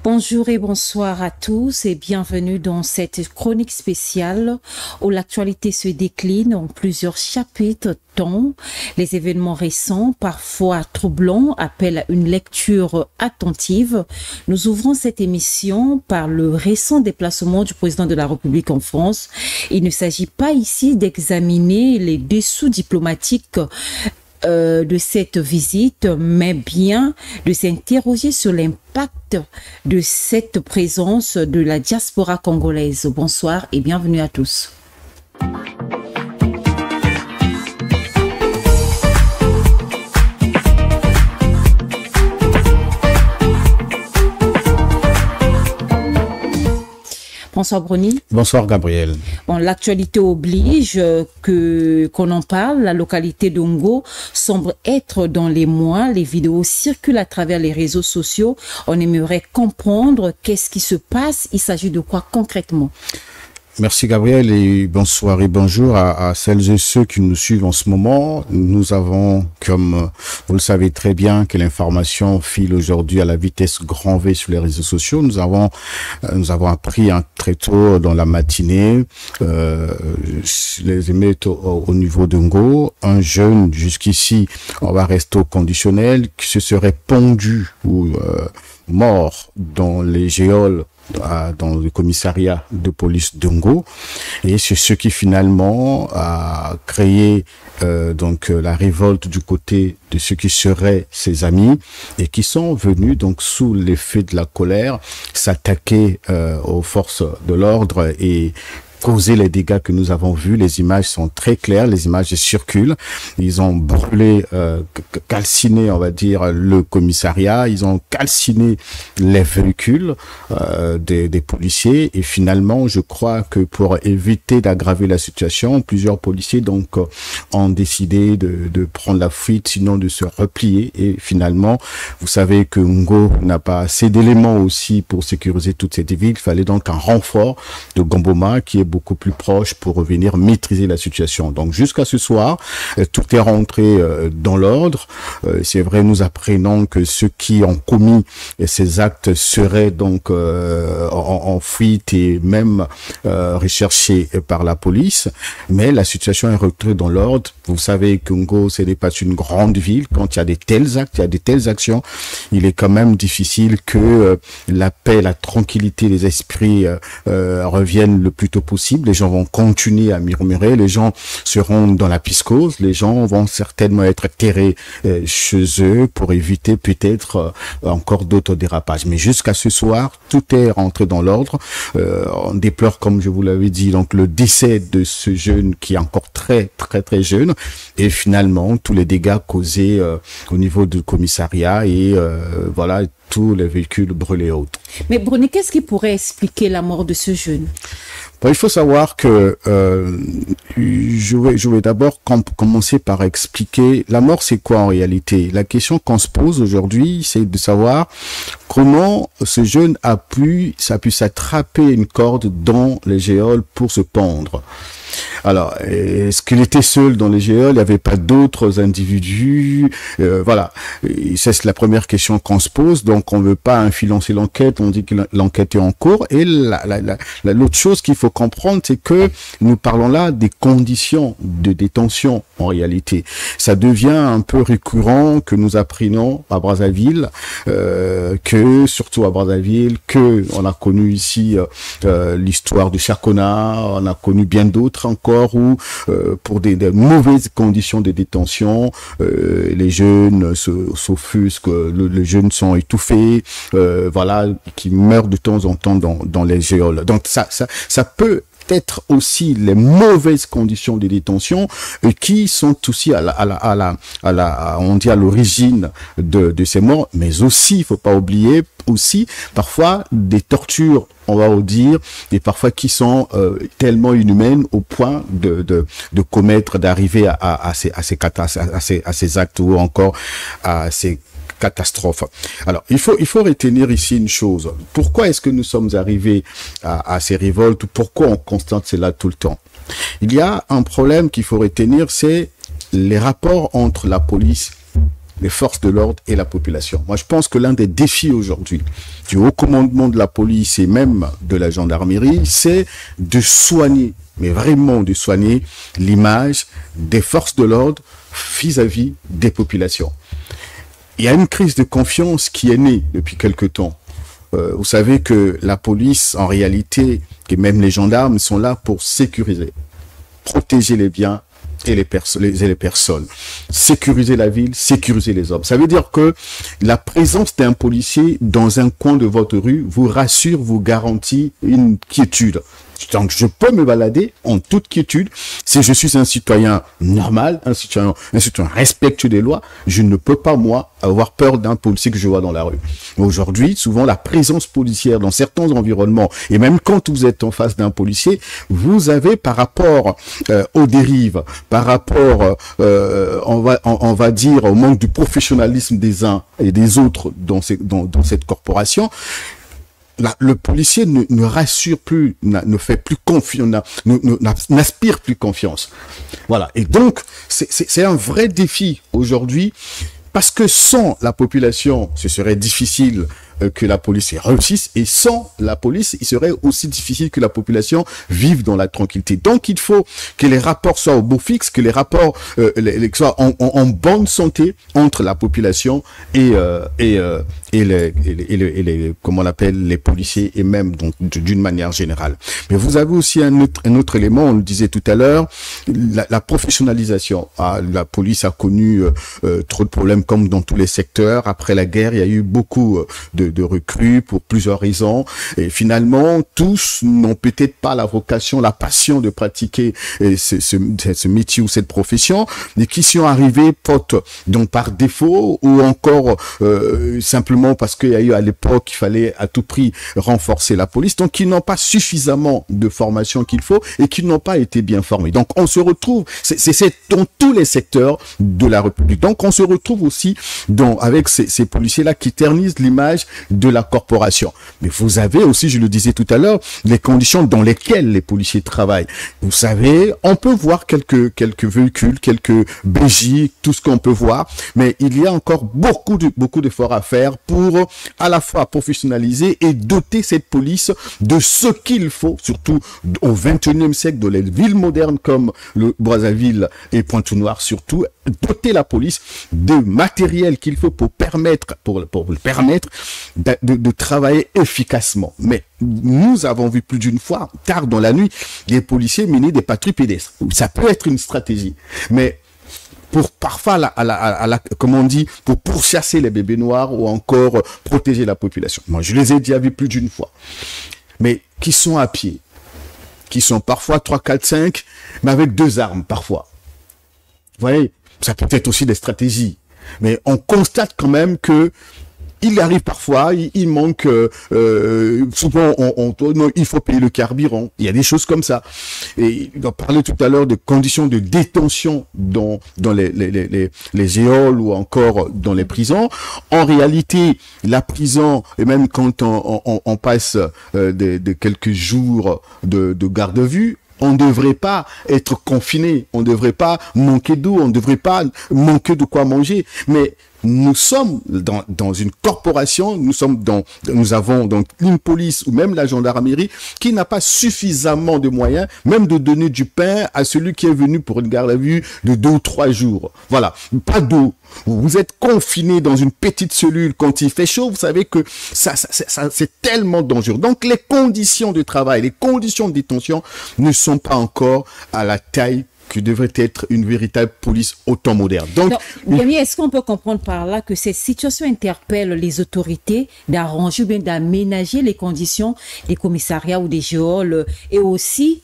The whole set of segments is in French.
Bonjour et bonsoir à tous et bienvenue dans cette chronique spéciale où l'actualité se décline en plusieurs chapitres dont les événements récents, parfois troublants, appellent à une lecture attentive. Nous ouvrons cette émission par le récent déplacement du président de la République en France. Il ne s'agit pas ici d'examiner les dessous diplomatiques de cette visite, mais bien de s'interroger sur l'impact de cette présence de la diaspora congolaise. Bonsoir et bienvenue à tous. Bonsoir Bruni. Bonsoir Gabriel. Bon, l'actualité oblige qu'on en parle. La localité d'Ongo semble être dans les mois. Les vidéos circulent à travers les réseaux sociaux. On aimerait comprendre qu'est-ce qui se passe. Il s'agit de quoi concrètement? Merci Gabriel et bonsoir et bonjour à celles et ceux qui nous suivent en ce moment. Nous avons, comme vous le savez très bien, que l'information file aujourd'hui à la vitesse grand V sur les réseaux sociaux. Nous avons appris très tôt dans la matinée les émeutes au niveau d'Ongo. Un jeune, jusqu'ici, on va rester au conditionnel, qui se serait pendu ou mort dans les géoles dans le commissariat de police d'Ongo, et c'est ce qui finalement a créé la révolte du côté de ceux qui seraient ses amis et qui sont venus donc sous l'effet de la colère s'attaquer aux forces de l'ordre et causer les dégâts que nous avons vus. Les images sont très claires, les images circulent. Ils ont brûlé, calciné, on va dire, le commissariat. Ils ont calciné les véhicules des policiers. Et finalement, je crois que pour éviter d'aggraver la situation, plusieurs policiers donc ont décidé de prendre la fuite, sinon de se replier. Et finalement, vous savez que Ngo n'a pas assez d'éléments aussi pour sécuriser toute cette ville. Il fallait donc un renfort de Gomboma qui est beaucoup plus proche pour revenir maîtriser la situation. Donc jusqu'à ce soir, tout est rentré dans l'ordre. C'est vrai, nous apprenons que ceux qui ont commis ces actes seraient donc en fuite et même recherchés par la police. Mais la situation est rentrée dans l'ordre. Vous savez que Ngo, ce n'est pas une grande ville. Quand il y a des tels actes, il y a des telles actions, il est quand même difficile que la paix, la tranquillité, les esprits reviennent le plus tôt possible. Les gens vont continuer à murmurer, les gens seront dans la psychose, les gens vont certainement être terrés chez eux pour éviter peut-être encore d'autres dérapages. Mais jusqu'à ce soir, tout est rentré dans l'ordre. On déplore, comme je vous l'avais dit, donc le décès de ce jeune qui est encore très jeune, et finalement tous les dégâts causés au niveau du commissariat et voilà, tous les véhicules brûlés et autres. Mais Bruni, qu'est-ce qui pourrait expliquer la mort de ce jeune? Bon, il faut savoir que je vais d'abord commencer par expliquer la mort, c'est quoi en réalité. La question qu'on se pose aujourd'hui, c'est de savoir comment ce jeune a pu s'attraper une corde dans les géoles pour se pendre. Alors, est-ce qu'il était seul dans les géoles? Il n'y avait pas d'autres individus? Voilà, c'est la première question qu'on se pose. Donc, on ne veut pas influencer l'enquête. On dit que l'enquête est en cours. Et l'autre chose qu'il faut comprendre, c'est que nous parlons là des conditions de détention en réalité. Ça devient un peu récurrent que nous apprenons à Brazzaville, surtout à Brazzaville, que on a connu ici l'histoire de Chakona, on a connu bien d'autres encore où pour des mauvaises conditions de détention, les jeunes s'offusquent, les jeunes sont étouffés, voilà, qui meurent de temps en temps dans les géoles. Donc ça peut être aussi les mauvaises conditions de détention qui sont aussi on dit à l'origine de ces morts, mais aussi, il faut pas oublier, aussi parfois des tortures, on va vous dire, et parfois qui sont tellement inhumaines au point de commettre, d'arriver à ces actes ou encore à ces catastrophe. Alors, il faut retenir ici une chose. Pourquoi est-ce que nous sommes arrivés à ces révoltes? Pourquoi on constate cela tout le temps? Il y a un problème qu'il faut retenir, c'est les rapports entre la police les forces de l'ordre et la population. Moi, je pense que l'un des défis aujourd'hui du haut commandement de la police et même de la gendarmerie, c'est de soigner, mais vraiment de soigner l'image des forces de l'ordre vis-à-vis des populations. Il y a une crise de confiance qui est née depuis quelque temps. Vous savez que la police, en réalité, et même les gendarmes sont là pour sécuriser, protéger les biens et les personnes, sécuriser la ville, sécuriser les hommes. Ça veut dire que la présence d'un policier dans un coin de votre rue vous rassure, vous garantit une quiétude. Donc, je peux me balader en toute quiétude. Si je suis un citoyen normal, un citoyen respectueux des lois, je ne peux pas, moi, avoir peur d'un policier que je vois dans la rue. Aujourd'hui, souvent, la présence policière dans certains environnements, et même quand vous êtes en face d'un policier, vous avez par rapport aux dérives, par rapport, on va dire, au manque du professionnalisme des uns et des autres dans cette corporation, le policier ne rassure plus, ne fait plus confiance, n'aspire plus confiance. Voilà. Et donc, c'est un vrai défi aujourd'hui, parce que sans la population, ce serait difficile que la police réussisse, et sans la police, il serait aussi difficile que la population vive dans la tranquillité. Donc, il faut que les rapports soient au beau fixe, que les rapports soient en bonne santé entre la population et comment on appelle, les policiers, et même donc d'une manière générale. Mais vous avez aussi un autre élément, on le disait tout à l'heure, la professionnalisation. La police a connu trop de problèmes comme dans tous les secteurs. Après la guerre, il y a eu beaucoup de recrues pour plusieurs raisons, et finalement tous n'ont peut-être pas la vocation, la passion de pratiquer ce métier ou cette profession, mais qui sont arrivés donc par défaut, ou encore simplement parce qu'il y a eu à l'époque, il fallait à tout prix renforcer la police, donc qui n'ont pas suffisamment de formation qu'il faut et qui n'ont pas été bien formés. Donc on se retrouve, c'est dans tous les secteurs de la République. Donc on se retrouve aussi avec ces policiers-là qui ternissent l'image de la corporation. Mais vous avez aussi, je le disais tout à l'heure, les conditions dans lesquelles les policiers travaillent. Vous savez, on peut voir quelques véhicules, quelques BJ, tout ce qu'on peut voir, mais il y a encore beaucoup d'efforts à faire pour à la fois professionnaliser et doter cette police de ce qu'il faut, surtout au XXIe siècle, dans les villes modernes comme le Brazzaville et Pointe-Noire surtout, doter la police de matériel qu'il faut pour permettre de travailler efficacement. Mais nous avons vu plus d'une fois, tard dans la nuit, les policiers mener des patrouilles pédestres. Ça peut être une stratégie, mais pour parfois, comme on dit, pour pourchasser les bébés noirs ou encore protéger la population. Moi, je les ai déjà vus plus d'une fois. Mais qui sont à pied, qui sont parfois 3, 4, 5, mais avec 2 armes parfois. Vous voyez, ça peut être aussi des stratégies. Mais on constate quand même que il arrive parfois, il manque, souvent il faut payer le carburant. Il y a des choses comme ça. Et on parlait tout à l'heure de conditions de détention dans les géoles ou encore dans les prisons. En réalité, la prison, et même quand on passe de quelques jours de garde à vue, on ne devrait pas être confiné, on ne devrait pas manquer d'eau, on ne devrait pas manquer de quoi manger. Mais nous sommes dans une corporation, nous avons donc une police ou même la gendarmerie qui n'a pas suffisamment de moyens, même de donner du pain à celui qui est venu pour une garde à vue de 2 ou 3 jours. Voilà, pas d'eau. Vous êtes confiné dans une petite cellule quand il fait chaud, vous savez que ça c'est tellement dangereux. Donc les conditions de travail, les conditions de détention ne sont pas encore à la taille que devrait être une véritable police au temps moderne. Donc, est-ce qu'on peut comprendre par là que ces situations interpellent les autorités d'arranger ou bien d'aménager les conditions des commissariats ou des geôles et aussi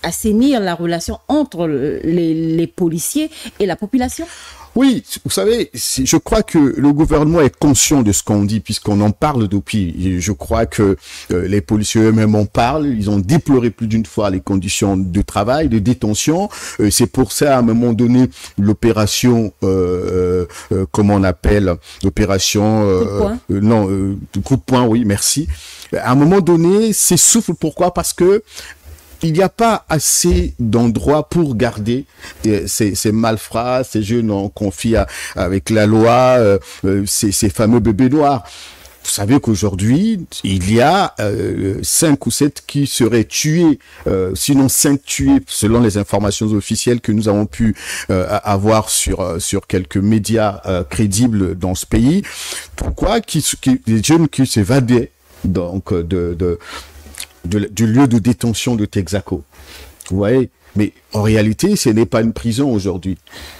assainir la relation entre les policiers et la population? Oui, vous savez, je crois que le gouvernement est conscient de ce qu'on dit puisqu'on en parle depuis. Je crois que les policiers eux-mêmes en parlent. Ils ont déploré plus d'une fois les conditions de travail, de détention. C'est pour ça, à un moment donné, l'opération, comment on appelle, l'opération... coup de poing, oui, merci. À un moment donné, s'essouffle. Pourquoi? Parce que il n'y a pas assez d'endroits pour garder ces malfrats, ces jeunes en conflit avec la loi, ces fameux bébés noirs. Vous savez qu'aujourd'hui, il y a 5 ou 7 qui seraient tués, sinon 5 tués, selon les informations officielles que nous avons pu avoir sur quelques médias crédibles dans ce pays. Pourquoi des jeunes qui s'évadaient donc du lieu de détention de Texaco. Vous voyez? Mais en réalité, ce n'est pas une prison aujourd'hui.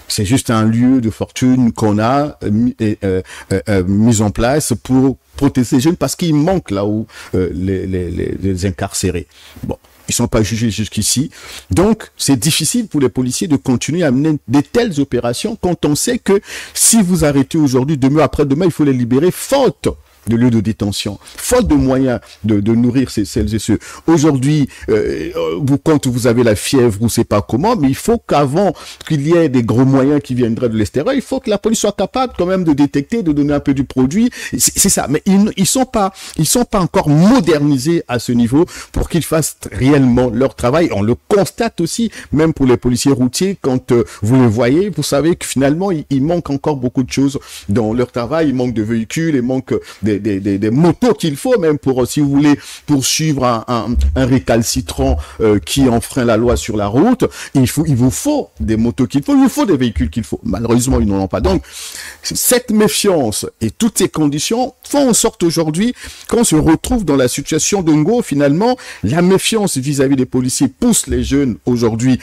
C'est juste un lieu de fortune qu'on a mis en place pour protéger les jeunes parce qu'il manque là où les incarcérés. Bon. Ils sont pas jugés jusqu'ici. Donc, c'est difficile pour les policiers de continuer à mener de telles opérations quand on sait que si vous arrêtez aujourd'hui, demain, après-demain, il faut les libérer faute de lieux de détention, faute de moyens de nourrir celles et ceux. Aujourd'hui, quand vous avez la fièvre ou c'est pas comment, mais il faut qu'avant qu'il y ait des gros moyens qui viendraient de l'extérieur, il faut que la police soit capable quand même de détecter, de donner un peu du produit. C'est ça. Mais ils sont pas encore modernisés à ce niveau pour qu'ils fassent réellement leur travail. On le constate aussi, même pour les policiers routiers, quand vous les voyez, vous savez que finalement, il manque encore beaucoup de choses dans leur travail. Il manque de véhicules, il manque des motos qu'il faut même pour, si vous voulez, poursuivre un récalcitrant qui enfreint la loi sur la route. Il vous faut des motos qu'il faut, il vous faut des véhicules qu'il faut. Malheureusement, ils n'en ont pas. Donc, cette méfiance et toutes ces conditions font en sorte aujourd'hui qu'on se retrouve dans la situation de Ngo. Finalement, la méfiance vis-à-vis des policiers pousse les jeunes aujourd'hui.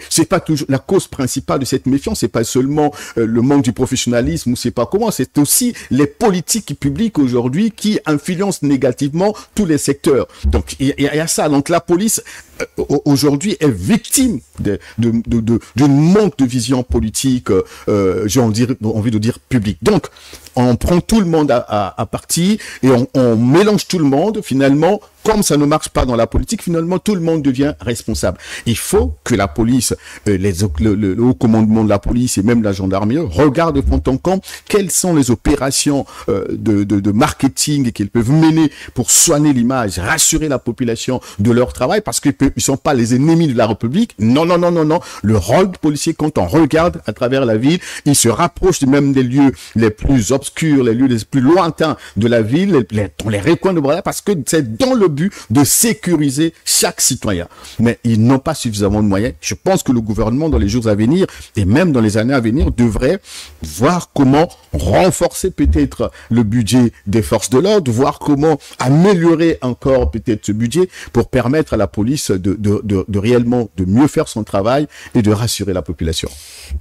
C'est pas toujours la cause principale de cette méfiance. C'est pas seulement le manque du professionnalisme ou c'est pas comment. C'est aussi les politiques publiques aujourd'hui qui influencent négativement tous les secteurs. Donc, il y a ça. Donc, la police aujourd'hui est victime d'un manque de vision politique, j'ai envie de dire publique. Donc, on prend tout le monde à partie et on mélange tout le monde. Finalement, comme ça ne marche pas dans la politique, finalement, tout le monde devient responsable. Il faut que la police, le haut commandement de la police et même la gendarmerie regardent de fond en comble quelles sont les opérations de marketing qu'ils peuvent mener pour soigner l'image, rassurer la population de leur travail, parce qu'ils ne sont pas les ennemis de la République. Non, non, non, non, non. Le rôle du policier, quand on regarde à travers la ville, il se rapproche même des lieux les plus obscurs, les lieux les plus lointains de la ville, dans les recoins de Bradda, parce que c'est dans le but de sécuriser chaque citoyen. Mais ils n'ont pas suffisamment de moyens. Je pense que le gouvernement, dans les jours à venir, et même dans les années à venir, devrait voir comment renforcer peut-être le budget des forces de l'ordre, voir comment améliorer encore peut-être ce budget pour permettre à la police de réellement de mieux faire son travail et de rassurer la population.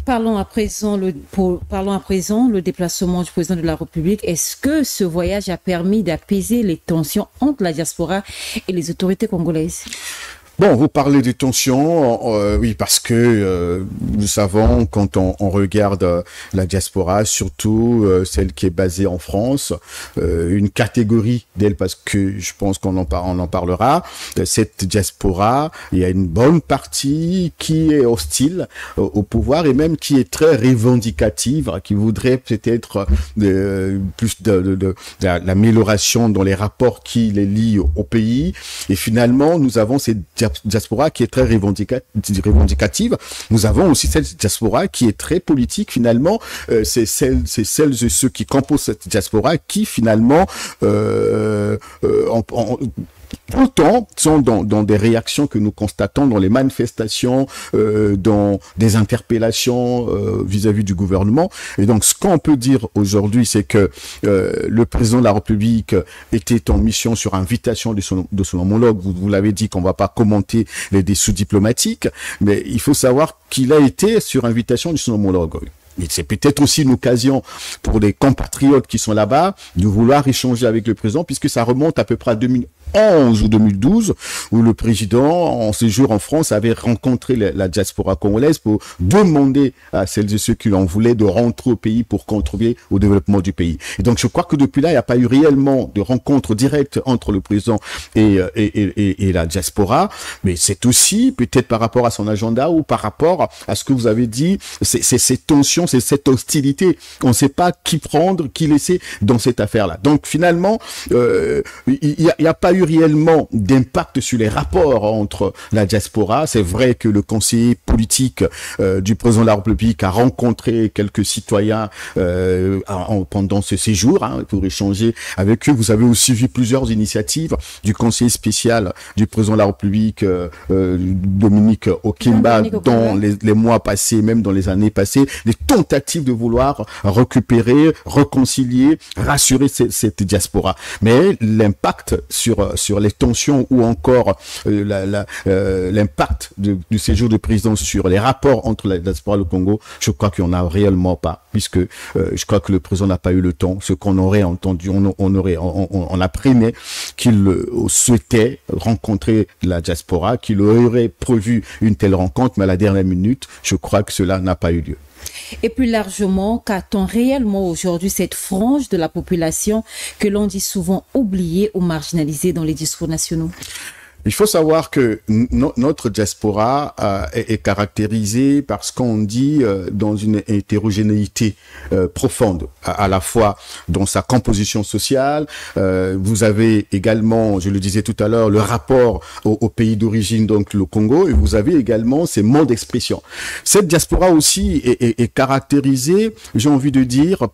Parlons à présent le déplacement du président de la République. Est-ce que ce voyage a permis d'apaiser les tensions entre la diaspora et les autorités congolaises? Bon, vous parlez de tensions, oui, parce que nous savons, quand on regarde la diaspora, surtout celle qui est basée en France, une catégorie d'elle, parce que je pense qu'on en parlera, cette diaspora, il y a une bonne partie qui est hostile au pouvoir et même qui est très revendicative, qui voudrait peut-être plus de l'amélioration dans les rapports qui les lient au pays. Et finalement, nous avons cette diaspora qui est très revendicative. Nous avons aussi cette diaspora qui est très politique. Finalement, c'est celles et ceux qui composent cette diaspora qui finalement tout le temps sont dans des réactions que nous constatons dans les manifestations, dans des interpellations vis-à-vis du gouvernement. Et donc, ce qu'on peut dire aujourd'hui, c'est que le président de la République était en mission sur invitation de son homologue. Vous l'avez dit qu'on ne va pas commenter les dessous diplomatiques, mais il faut savoir qu'il a été sur invitation de son homologue. Et c'est peut-être aussi une occasion pour des compatriotes qui sont là-bas de vouloir échanger avec le président, puisque ça remonte à peu près à 2011 ou 2012, où le président, en séjour en France, avait rencontré la diaspora congolaise pour demander à celles et ceux qui en voulaient de rentrer au pays pour contribuer au développement du pays. Et donc, je crois que depuis là, il n'y a pas eu réellement de rencontre directe entre le président et la diaspora, mais c'est aussi peut-être par rapport à son agenda ou par rapport à ce que vous avez dit, c'est cette tension, c'est cette hostilité. On ne sait pas qui prendre, qui laisser dans cette affaire-là. Donc, finalement, il n'y a pas eu eu réellement d'impact sur les rapports entre la diaspora. C'est vrai que le conseiller politique du président de la République a rencontré quelques citoyens pendant ce séjour pour échanger avec eux. Vous avez aussi vu plusieurs initiatives du conseiller spécial du président de la République, Dominique Okimba, dans les mois passés, même dans les années passées, des tentatives de vouloir récupérer, réconcilier, rassurer cette diaspora. Mais l'impact sur les tensions ou encore l'impact du séjour du président sur les rapports entre la diaspora et le Congo, je crois qu'il n'y en a réellement pas, puisque je crois que le président n'a pas eu le temps. Ce qu'on aurait entendu, on apprenait qu'il souhaitait rencontrer la diaspora, qu'il aurait prévu une telle rencontre, mais à la dernière minute, je crois que cela n'a pas eu lieu. Et plus largement, qu'a-t-on réellement aujourd'hui cette frange de la population que l'on dit souvent oubliée ou marginalisée dans les discours nationaux? Il faut savoir que notre diaspora est caractérisée par ce qu'on dit dans une hétérogénéité profonde, à la fois dans sa composition sociale. Vous avez également, je le disais tout à l'heure, le rapport au pays d'origine, donc le Congo, et vous avez également ces modes d'expression. Cette diaspora aussi est caractérisée, j'ai envie de dire,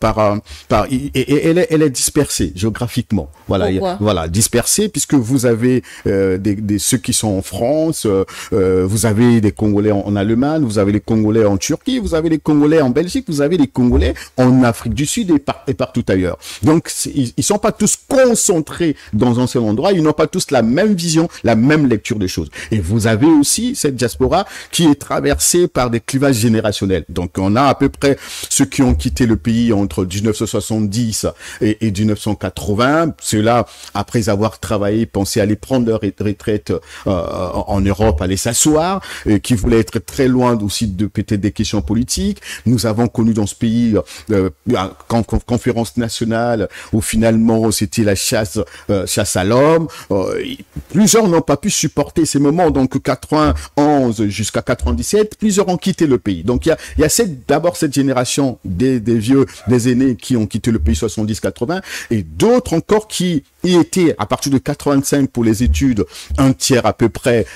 elle est dispersée géographiquement. Voilà, dispersée, puisque vous avez ceux qui sont en France, vous avez des Congolais en Allemagne, vous avez les Congolais en Turquie, vous avez les Congolais en Belgique, vous avez les Congolais en Afrique du Sud et partout ailleurs. Donc, ils sont pas tous concentrés dans un seul endroit, ils n'ont pas tous la même vision, la même lecture des choses. Et vous avez aussi cette diaspora qui est traversée par des clivages générationnels. Donc, on a à peu près ceux qui ont quitté le pays entre 1970 et 1980, ceux-là, après avoir travaillé, pensaient aller prendre leur retraite en Europe, aller s'asseoir, qui voulaient être très loin aussi de peut-être des questions politiques. Nous avons connu dans ce pays conférence nationale où finalement c'était la chasse à l'homme. Plusieurs n'ont pas pu supporter ces moments, donc 91 jusqu'à 97, plusieurs ont quitté le pays. Donc il y a d'abord cette génération des vieux, des aînés qui ont quitté le pays 70-80 et d'autres encore qui y étaient à partir de 85 pour les études. Un tiers à peu près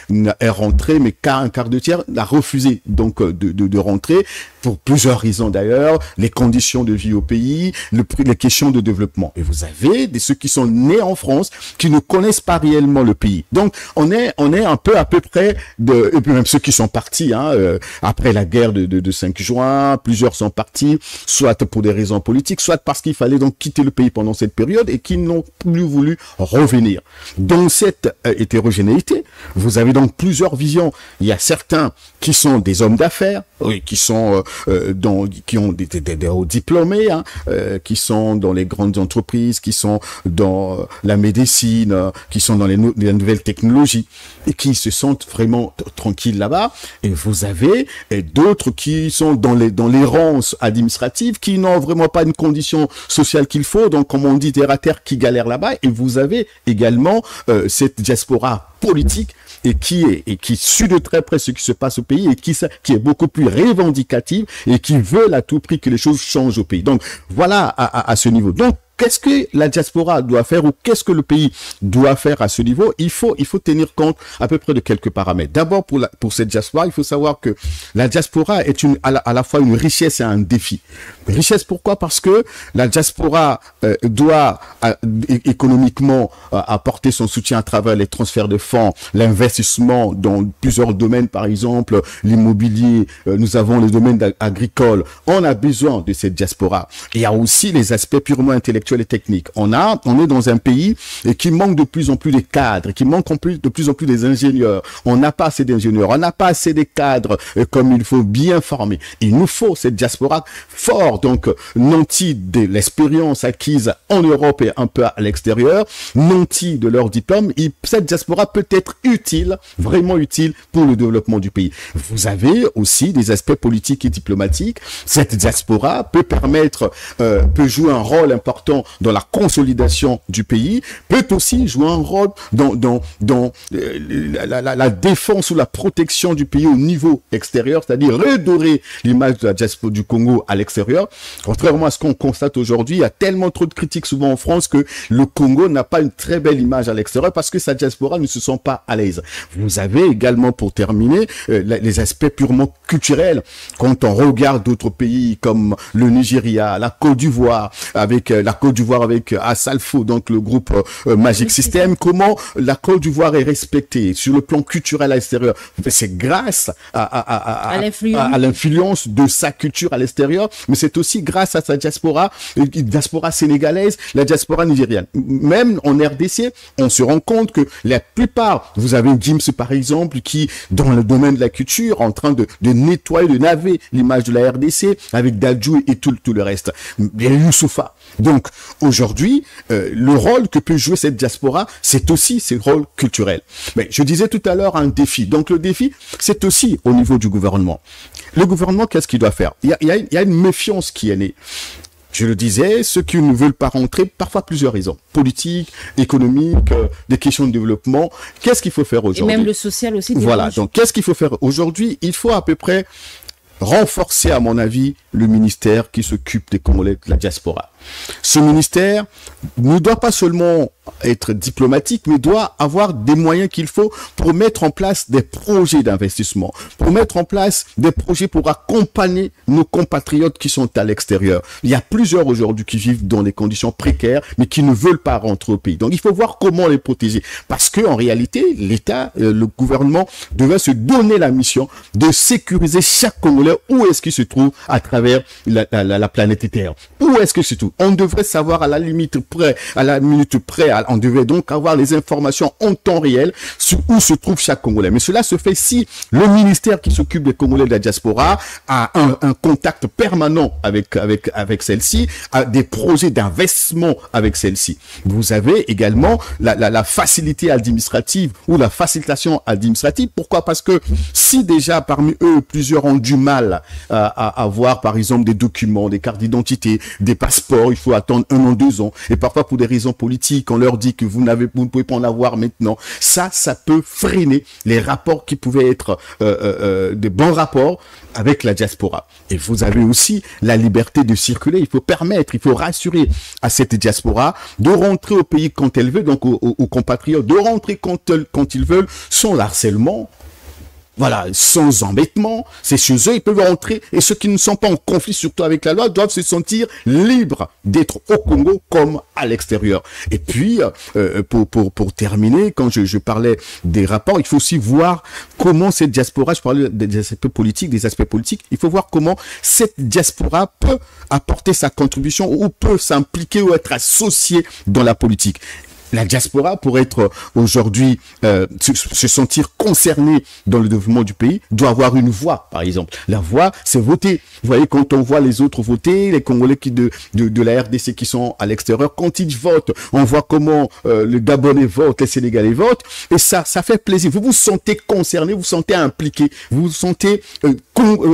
est rentré, mais un quart de tiers a refusé donc de rentrer pour plusieurs raisons d'ailleurs, les conditions de vie au pays, les questions de développement. Et vous avez ceux qui sont nés en France qui ne connaissent pas réellement le pays. Donc on est un peu à peu près et puis même ceux qui sont partis après la guerre de 5 juin, plusieurs sont partis, soit pour des raisons politiques, soit parce qu'il fallait donc quitter le pays pendant cette période et qu'ils n'ont plus voulu revenir. Dans cette hétérogénéité, vous avez donc plusieurs visions. Il y a certains qui sont des hommes d'affaires, qui sont qui ont des hauts diplômés, qui sont dans les grandes entreprises, qui sont dans la médecine, qui sont dans les nouvelles technologies et qui se sentent vraiment tranquilles là-bas. Et vous avez d'autres qui sont dans l'errance administrative, qui n'ont vraiment pas une condition sociale qu'il faut, donc comme on dit terre à terre, qui galèrent là-bas. Et vous avez également cette diaspora politique et qui suit de très près ce qui se passe au pays et qui est beaucoup plus revendicative et qui veut à tout prix que les choses changent au pays. Donc voilà à ce niveau. Donc qu'est-ce que la diaspora doit faire ou qu'est-ce que le pays doit faire à ce niveau? Il faut tenir compte à peu près de quelques paramètres. D'abord, pour cette diaspora, il faut savoir que la diaspora est à la fois une richesse et un défi. Richesse, pourquoi? Parce que la diaspora doit économiquement apporter son soutien à travers les transferts de fonds, l'investissement dans plusieurs domaines, par exemple l'immobilier, nous avons le domaine agricole. On a besoin de cette diaspora. Il y a aussi les aspects purement intellectuels et techniques. On est dans un pays qui manque de plus en plus des cadres, qui manque de plus en plus des ingénieurs. On n'a pas assez d'ingénieurs, on n'a pas assez des cadres comme il faut bien former. Il nous faut cette diaspora forte, donc nantis de l'expérience acquise en Europe et un peu à l'extérieur, nantis de leur diplôme. Cette diaspora peut être utile, vraiment utile pour le développement du pays. Vous avez aussi des aspects politiques et diplomatiques. Cette diaspora peut jouer un rôle important temps dans la consolidation du pays, peut aussi jouer un rôle dans la défense ou la protection du pays au niveau extérieur, c'est-à-dire redorer l'image de la diaspora du Congo à l'extérieur. Contrairement à ce qu'on constate aujourd'hui, il y a tellement trop de critiques souvent en France que le Congo n'a pas une très belle image à l'extérieur parce que sa diaspora ne se sent pas à l'aise. Vous avez également, pour terminer, les aspects purement culturels. Quand on regarde d'autres pays comme le Nigeria, la Côte d'Ivoire, avec Asalfo, donc le groupe Magic System, comment la Côte d'Ivoire est respectée sur le plan culturel à l'extérieur. C'est grâce à l'influence de sa culture à l'extérieur, mais c'est aussi grâce à sa diaspora sénégalaise, la diaspora nigériane. Même en RDC, on se rend compte que la plupart, vous avez Gims par exemple, qui, dans le domaine de la culture, en train de nettoyer, de laver l'image de la RDC avec Dadju et tout le reste. Il y a Youssoufa. Donc, aujourd'hui, le rôle que peut jouer cette diaspora, c'est aussi ce rôle culturel. Mais je disais tout à l'heure un défi. Donc, le défi, c'est aussi au niveau du gouvernement. Le gouvernement, qu'est-ce qu'il doit faire? Il y a une méfiance qui est née. Je le disais, ceux qui ne veulent pas rentrer, parfois plusieurs raisons. Politiques, économiques, des questions de développement. Qu'est-ce qu'il faut faire aujourd'hui? Et même le social aussi. Voilà. Donc, qu'est-ce qu'il faut faire aujourd'hui? Il faut à peu près renforcer, à mon avis, le ministère qui s'occupe des Congolais de la diaspora. Ce ministère ne doit pas seulement être diplomatique, mais doit avoir des moyens qu'il faut pour mettre en place des projets d'investissement, pour mettre en place des projets pour accompagner nos compatriotes qui sont à l'extérieur. Il y a plusieurs aujourd'hui qui vivent dans des conditions précaires, mais qui ne veulent pas rentrer au pays. Donc, il faut voir comment les protéger. Parce que, en réalité, l'État, le gouvernement devait se donner la mission de sécuriser chaque Congolais où est-ce qu'il se trouve à travers la planète Terre. Où est-ce qu'il se trouve? On devrait savoir à la minute près, on devait donc avoir les informations en temps réel sur où se trouve chaque Congolais. Mais cela se fait si le ministère qui s'occupe des Congolais de la diaspora a un contact permanent avec celle-ci, a des projets d'investissement avec celle-ci. Vous avez également la facilité administrative ou la facilitation administrative. Pourquoi? Parce que si déjà parmi eux, plusieurs ont du mal à avoir, par exemple, des documents, des cartes d'identité, des passeports, il faut attendre 1 an, 2 ans. Et parfois, pour des raisons politiques, on leur dit que vous ne pouvez pas en avoir maintenant. Ça peut freiner les rapports qui pouvaient être des bons rapports avec la diaspora. Et vous avez aussi la liberté de circuler. Il faut rassurer à cette diaspora de rentrer au pays quand elle veut, donc aux compatriotes, de rentrer quand ils veulent, sans harcèlement. Voilà, sans embêtement, c'est chez eux, ils peuvent rentrer, et ceux qui ne sont pas en conflit surtout avec la loi doivent se sentir libres d'être au Congo comme à l'extérieur. Et puis, pour terminer, quand je parlais des rapports, il faut aussi voir comment cette diaspora, je parlais des aspects politiques, il faut voir comment cette diaspora peut apporter sa contribution ou peut s'impliquer ou être associée dans la politique. La diaspora, pour être aujourd'hui, se sentir concernée dans le développement du pays, doit avoir une voix, par exemple. La voix, c'est voter. Vous voyez, quand on voit les autres voter, les Congolais de la RDC qui sont à l'extérieur, quand ils votent, on voit comment le Gabonais vote, les Sénégalais votent, et ça fait plaisir. Vous vous sentez concerné, vous vous sentez impliqué, vous vous sentez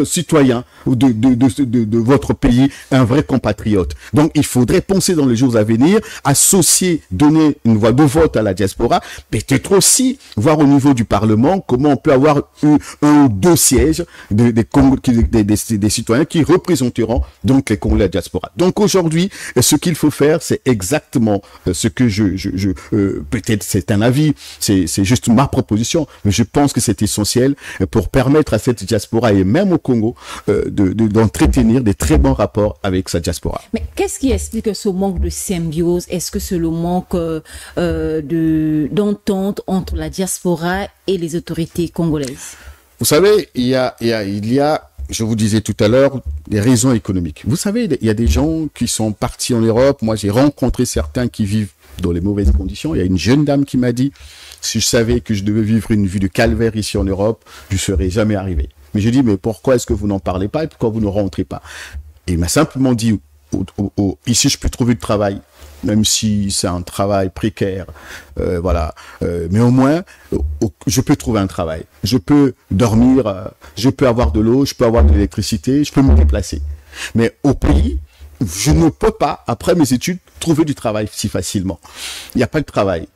citoyen de votre pays, un vrai compatriote. Donc, il faudrait penser dans les jours à venir, associer, donner une voix de vote à la diaspora, peut-être aussi voir au niveau du Parlement comment on peut avoir un ou 2 sièges des citoyens qui représenteront donc les Congolais de la diaspora. Donc aujourd'hui, ce qu'il faut faire, c'est exactement ce que peut-être c'est un avis, c'est juste ma proposition, mais je pense que c'est essentiel pour permettre à cette diaspora et même au Congo d'entretenir des très bons rapports avec sa diaspora. Mais qu'est-ce qui explique ce manque de symbiose? Est-ce que c'est le manque d'entente entre la diaspora et les autorités congolaises? Vous savez, il y a, je vous disais tout à l'heure, des raisons économiques. Vous savez, il y a des gens qui sont partis en Europe. Moi, j'ai rencontré certains qui vivent dans les mauvaises conditions. Il y a une jeune dame qui m'a dit, si je savais que je devais vivre une vie de calvaire ici en Europe, je ne serais jamais arrivé. Mais j'ai dit, mais pourquoi est-ce que vous n'en parlez pas et pourquoi vous ne rentrez pas? Et il m'a simplement dit, ici, je peux trouver du travail, même si c'est un travail précaire, voilà. Mais au moins, je peux trouver un travail. Je peux dormir, je peux avoir de l'eau, je peux avoir de l'électricité, je peux me déplacer. Mais au pays, je ne peux pas, après mes études, trouver du travail si facilement. Il n'y a pas de travail.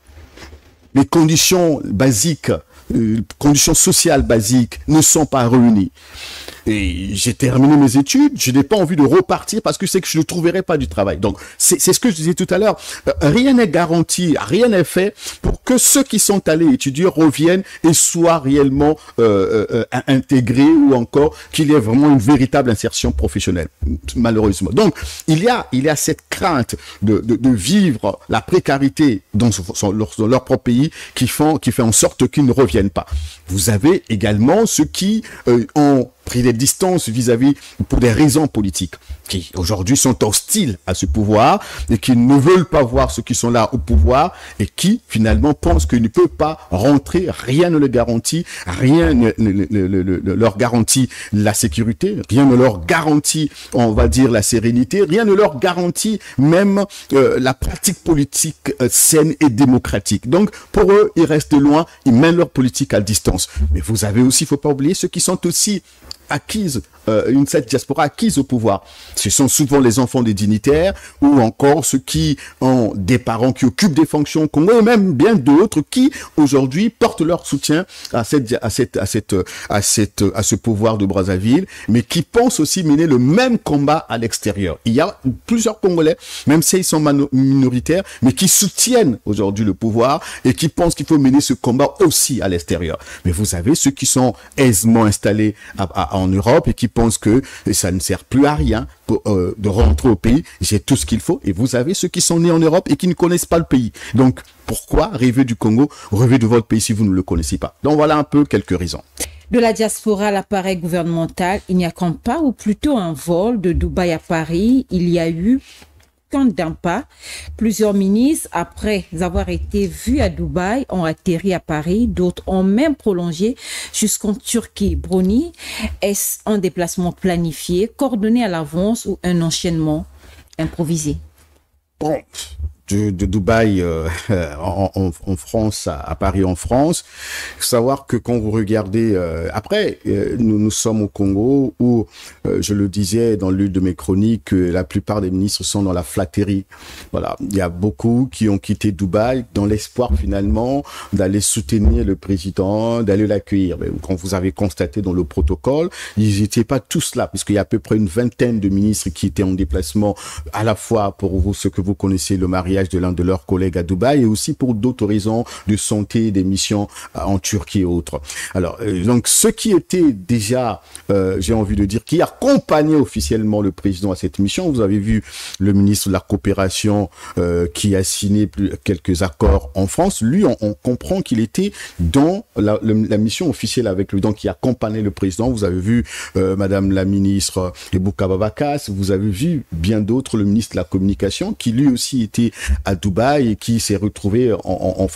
Les conditions basiques, conditions sociales basiques ne sont pas réunies. Et j'ai terminé mes études, je n'ai pas envie de repartir parce que je sais que je ne trouverai pas du travail. Donc, c'est ce que je disais tout à l'heure. Rien n'est garanti, rien n'est fait pour que ceux qui sont allés étudier reviennent et soient réellement intégrés ou encore qu'il y ait vraiment une véritable insertion professionnelle, malheureusement. Donc, il y a cette crainte de vivre la précarité dans leur propre pays qui fait en sorte qu'ils ne reviennent pas. Vous avez également ceux qui ont pris des distances vis-à-vis pour des raisons politiques, qui aujourd'hui sont hostiles à ce pouvoir et qui ne veulent pas voir ceux qui sont là au pouvoir et qui finalement pensent qu'ils ne peuvent pas rentrer, rien ne le garantit, rien ne leur garantit la sécurité, rien ne leur garantit, on va dire, la sérénité, rien ne leur garantit même la pratique politique saine et démocratique. Donc pour eux, ils restent loin, ils mènent leur politique à distance. Mais vous avez aussi, il ne faut pas oublier, ceux qui sont aussi cette diaspora acquise au pouvoir. Ce sont souvent les enfants des dignitaires ou encore ceux qui ont des parents qui occupent des fonctions comme eux, et même bien d'autres qui aujourd'hui portent leur soutien à ce pouvoir de Brazzaville, mais qui pensent aussi mener le même combat à l'extérieur. Il y a plusieurs Congolais, même s'ils sont minoritaires, mais qui soutiennent aujourd'hui le pouvoir et qui pensent qu'il faut mener ce combat aussi à l'extérieur. Mais vous avez ceux qui sont aisément installés en Europe et qui pensent que ça ne sert plus à rien de rentrer au pays. J'ai tout ce qu'il faut. Et vous avez ceux qui sont nés en Europe et qui ne connaissent pas le pays. Donc, pourquoi rêver du Congo, rêver de votre pays si vous ne le connaissez pas? Donc, voilà un peu quelques raisons. De la diaspora à l'appareil gouvernemental, il n'y a qu'un pas, ou plutôt un vol de Dubaï à Paris. Il y a eu d'un pas. Plusieurs ministres, après avoir été vus à Dubaï, ont atterri à Paris. D'autres ont même prolongé jusqu'en Turquie. Bruni, est-ce un déplacement planifié, coordonné à l'avance ou un enchaînement improvisé? Bon, de Dubaï en France à Paris en France. Il faut savoir que quand vous regardez, nous sommes au Congo où, je le disais dans l'une de mes chroniques, la plupart des ministres sont dans la flatterie. Voilà, il y a beaucoup qui ont quitté Dubaï dans l'espoir finalement d'aller soutenir le président, d'aller l'accueillir. Mais quand vous avez constaté dans le protocole, ils n'étaient pas tous là, puisqu'il y a à peu près une vingtaine de ministres qui étaient en déplacement, à la fois pour vous, ce que vous connaissez, le mariage de l'un de leurs collègues à Dubaï, et aussi pour d'autres raisons de santé, des missions en Turquie et autres. Alors, donc, ceux qui étaient déjà, j'ai envie de dire, qui accompagnaient officiellement le président à cette mission, vous avez vu le ministre de la Coopération qui a signé quelques accords en France. Lui, on comprend qu'il était dans la mission officielle avec lui, donc qui accompagnait le président. Vous avez vu Madame la ministre Ebouka Babakas, vous avez vu bien d'autres, le ministre de la Communication, qui lui aussi était à Dubaï et qui s'est retrouvé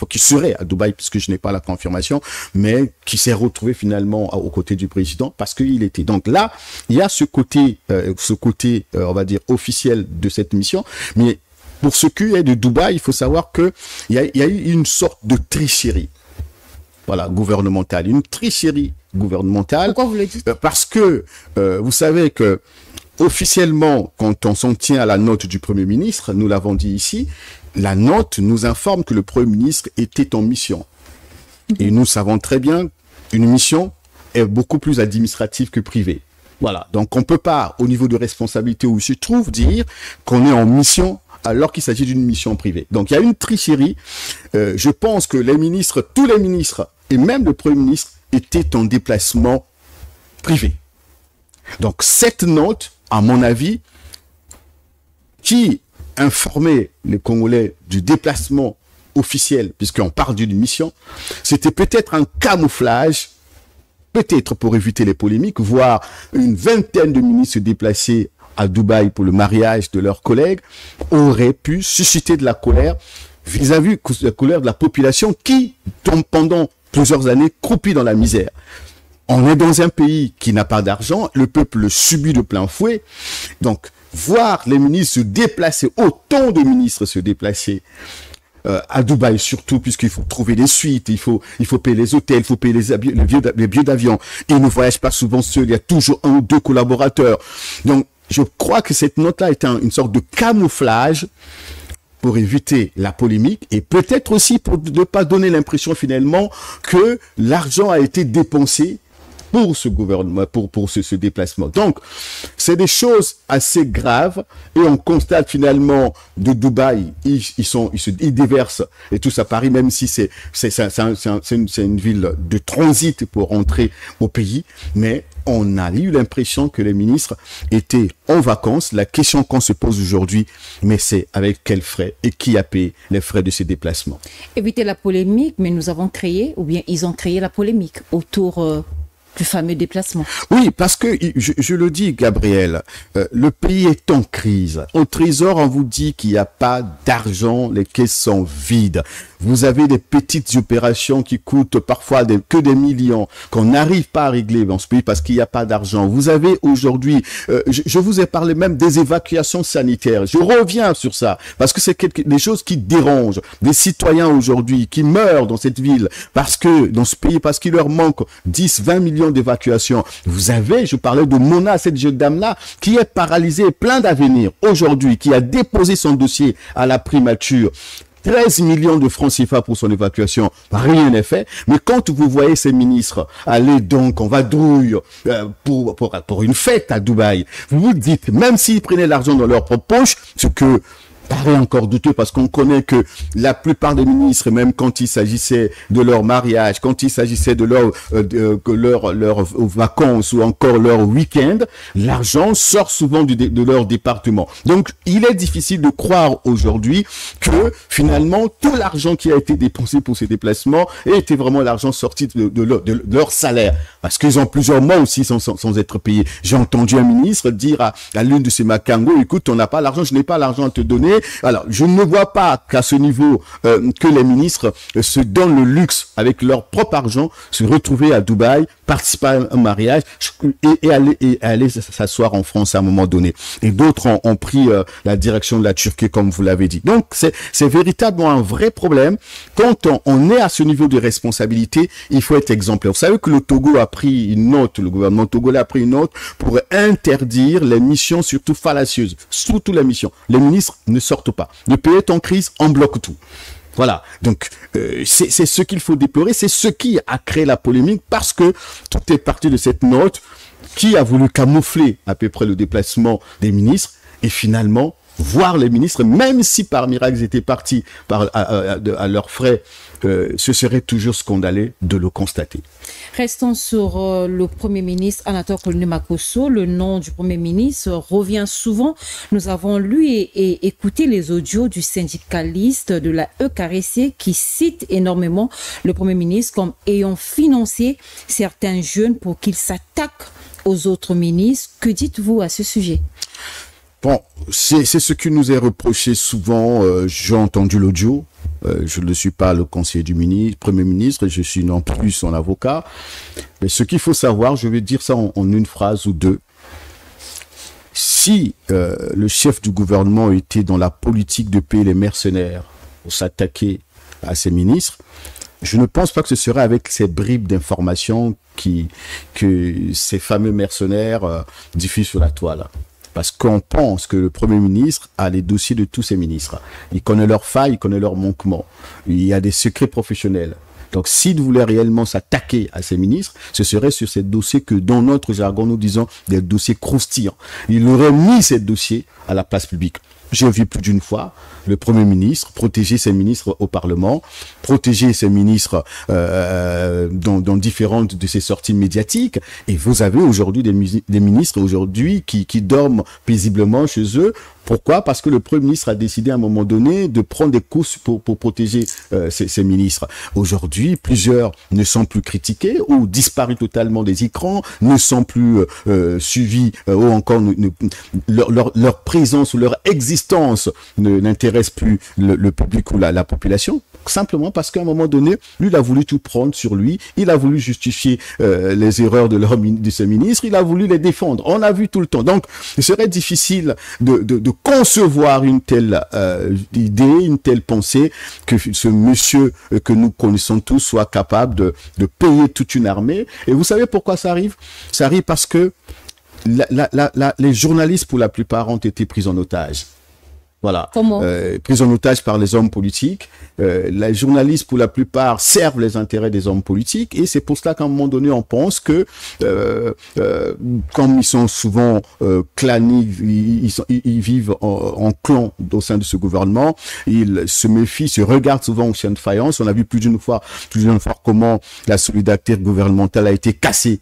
qui serait à Dubaï, puisque je n'ai pas la confirmation, mais qui s'est retrouvé finalement aux côtés du président parce qu'il était. Donc là, il y a ce côté, on va dire, officiel de cette mission, mais pour ce qui est de Dubaï, il faut savoir que il y a eu une sorte de tricherie. Voilà, gouvernementale. Une tricherie gouvernementale. Pourquoi vous le dites? Parce que, vous savez que, officiellement, quand on s'en tient à la note du Premier ministre, nous l'avons dit ici, la note nous informe que le Premier ministre était en mission. Et nous savons très bien qu'une mission est beaucoup plus administrative que privée. Voilà. Donc, on ne peut pas, au niveau de responsabilité où je trouve, dire qu'on est en mission alors qu'il s'agit d'une mission privée. Donc, il y a une tricherie. Je pense que les ministres, tous les ministres, et même le Premier ministre, étaient en déplacement privé. Donc, cette note, à mon avis, qui informait les Congolais du déplacement officiel, puisqu'on parle d'une mission, c'était peut-être un camouflage, peut-être pour éviter les polémiques, voire une vingtaine de ministres se déplacer à Dubaï pour le mariage de leurs collègues, aurait pu susciter de la colère vis-à-vis de la colère de la population qui, pendant plusieurs années, croupit dans la misère. On est dans un pays qui n'a pas d'argent, le peuple le subit de plein fouet. Donc, voir les ministres se déplacer, autant de ministres se déplacer à Dubaï surtout, puisqu'il faut trouver des suites, il faut payer les hôtels, il faut payer les billets d'avion. Ils ne voyagent pas souvent seuls, il y a toujours un ou deux collaborateurs. Donc, je crois que cette note-là est une sorte de camouflage pour éviter la polémique et peut-être aussi pour ne pas donner l'impression finalement que l'argent a été dépensé pour ce gouvernement, pour ce déplacement. Donc, c'est des choses assez graves et on constate finalement de Dubaï, ils déversent et tout ça Paris, même si c'est une ville de transit pour rentrer au pays, mais on a eu l'impression que les ministres étaient en vacances. La question qu'on se pose aujourd'hui, mais c'est avec quels frais et qui a payé les frais de ces déplacements? Éviter la polémique, mais nous avons créé, ou bien ils ont créé la polémique autour du fameux déplacement. Oui, parce que, je le dis, Gabriel, le pays est en crise. Au Trésor, on vous dit qu'il n'y a pas d'argent, les caisses sont vides. Vous avez des petites opérations qui coûtent parfois que des millions, qu'on n'arrive pas à régler dans ce pays parce qu'il n'y a pas d'argent. Vous avez aujourd'hui, je vous ai parlé même des évacuations sanitaires. Je reviens sur ça parce que c'est des choses qui dérangent des citoyens aujourd'hui qui meurent dans cette ville parce que, dans ce pays, parce qu'il leur manque 10, 20 millions d'évacuations. Vous avez, je parlais de Mona, cette jeune dame-là, qui est paralysée, plein d'avenir aujourd'hui, qui a déposé son dossier à la primature. 13 millions de francs CFA pour son évacuation, rien n'est fait. Mais quand vous voyez ces ministres aller donc en vadrouille pour une fête à Dubaï, vous vous dites, même s'ils prenaient l'argent dans leur propre poche, ce que paraît encore douteux parce qu'on connaît que la plupart des ministres, même quand il s'agissait de leur mariage, quand il s'agissait de leurs vacances ou encore leur week-end, l'argent sort souvent de leur département. Donc, il est difficile de croire aujourd'hui que finalement, tout l'argent qui a été dépensé pour ces déplacements était vraiment l'argent sorti de leur salaire. Parce qu'ils ont plusieurs mois aussi sans être payés. J'ai entendu un ministre dire à l'une de ces macangos, écoute, on n'a pas l'argent, je n'ai pas l'argent à te donner. Alors, je ne vois pas qu'à ce niveau, que les ministres se donnent le luxe, avec leur propre argent, se retrouver à Dubaï, participer à un mariage et aller s'asseoir en France à un moment donné. Et d'autres ont pris la direction de la Turquie, comme vous l'avez dit. Donc, c'est véritablement un vrai problème. Quand on est à ce niveau de responsabilité, il faut être exemplaire. Vous savez que le Togo a pris une note, le gouvernement togolais a pris une note pour interdire les missions, surtout fallacieuses, surtout les missions. Les ministres ne sortent pas. Le pays est en crise, on bloque tout. Voilà, donc c'est ce qu'il faut déplorer, c'est ce qui a créé la polémique parce que tout est parti de cette note qui a voulu camoufler à peu près le déplacement des ministres et finalement voir les ministres, même si par miracle ils étaient partis à leurs frais, ce serait toujours scandaleux de le constater. Restons sur le Premier ministre Anatole Koloné-Makosso. Le nom du Premier ministre revient souvent. Nous avons lu et écouté les audios du syndicaliste de la ECAREC qui cite énormément le Premier ministre comme ayant financé certains jeunes pour qu'ils s'attaquent aux autres ministres. Que dites-vous à ce sujet? Bon, c'est ce qui nous est reproché souvent. J'ai entendu l'audio. Je ne suis pas le conseiller du Premier ministre, je suis non plus son avocat. Mais ce qu'il faut savoir, je vais dire ça en une phrase ou deux. Si le chef du gouvernement était dans la politique de payer les mercenaires pour s'attaquer à ses ministres, je ne pense pas que ce serait avec ces bribes d'informations que ces fameux mercenaires diffusent sur la toile. Parce qu'on pense que le Premier ministre a les dossiers de tous ses ministres. Il connaît leurs failles, il connaît leurs manquements. Il y a des secrets professionnels. Donc, s'il voulait réellement s'attaquer à ses ministres, ce serait sur ces dossiers que, dans notre jargon, nous disons des dossiers croustillants. Il aurait mis ces dossiers à la place publique. J'ai vu plus d'une fois le Premier ministre protéger ses ministres au Parlement, protéger ses ministres dans différentes de ses sorties médiatiques. Et vous avez aujourd'hui des ministres aujourd'hui qui dorment paisiblement chez eux. Pourquoi? Parce que le Premier ministre a décidé à un moment donné de prendre des courses pour protéger ses ministres. Aujourd'hui, plusieurs ne sont plus critiqués ou disparus totalement des écrans, ne sont plus suivis ou encore leur présence ou leur existence n'intéresse plus le public ou la population. Simplement parce qu'à un moment donné, lui, il a voulu tout prendre sur lui. Il a voulu justifier les erreurs de ses ministres. Il a voulu les défendre. On l'a vu tout le temps. Donc, il serait difficile de concevoir une telle idée, une telle pensée, que ce monsieur que nous connaissons tous soit capable de payer toute une armée. Et vous savez pourquoi ça arrive? Ça arrive parce que les journalistes, pour la plupart, ont été pris en otage. Voilà. Comment? Pris en otage par les hommes politiques. Les journalistes, pour la plupart, servent les intérêts des hommes politiques. Et c'est pour cela qu'à un moment donné, on pense que, comme ils sont souvent claniques, ils vivent en clan au sein de ce gouvernement, ils se méfient, se regardent souvent au chien de faïence. On a vu plus d'une fois comment la solidarité gouvernementale a été cassée.